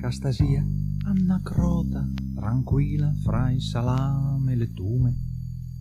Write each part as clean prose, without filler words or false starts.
Castasia, annacrota, tranquilla fra il salame e le tume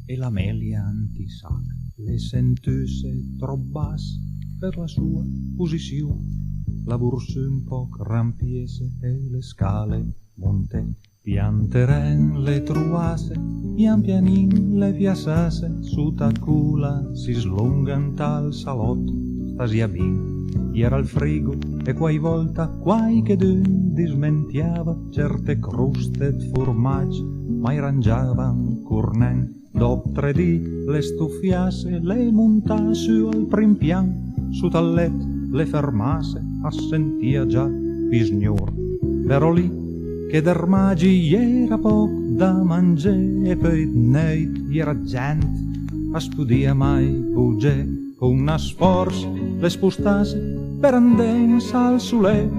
e la melia antisac. Le sentuse trop basse per la sua posizione, la borsa un po' rampiese e le scale monte. Pian teren le truasse, pian pianin le piassase, su tacula si slungan tal salotto, stasia bin, era il frigo e quai volta quai che d'un dismentiava certe cruste e formaggi, mai rangiavan curnen. Dop 3 dì le stufiasse, le montasse al prim pian, su tal let le fermasse, assentia già pisgnor. Però lì che d'armagi era poc da mangiare e poi neit era gente a studia mai buge con una sforza le spostasse per andensa al sole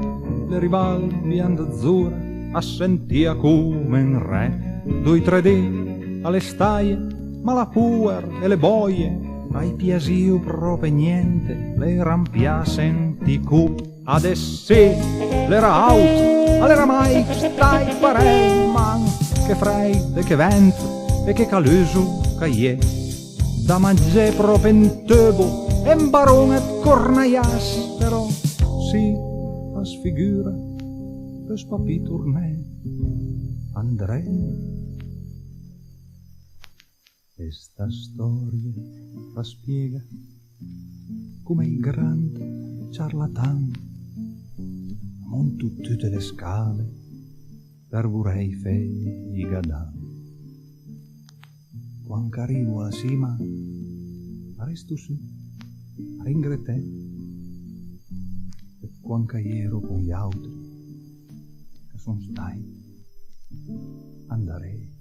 le ribalbi d'azzurra a sentia come un re 2-3 dì alle staie ma la puer e le boie ai piasio proprio niente le rampiassen di cu adesso l'era auto allora mai stai parei, man, che freddo, che vento e che caluso che è. Da mangiare proprio in tubo e un barone e cornaias, però sì, la sfigura, per spapi tournè, Andrea. Questa storia la spiega come il grande ciarlatan monto tutte le scale per vorrei fei gadà. Quando arrivo alla cima, resto su, ringrete, e quando ero con gli altri, che son stai, andrei.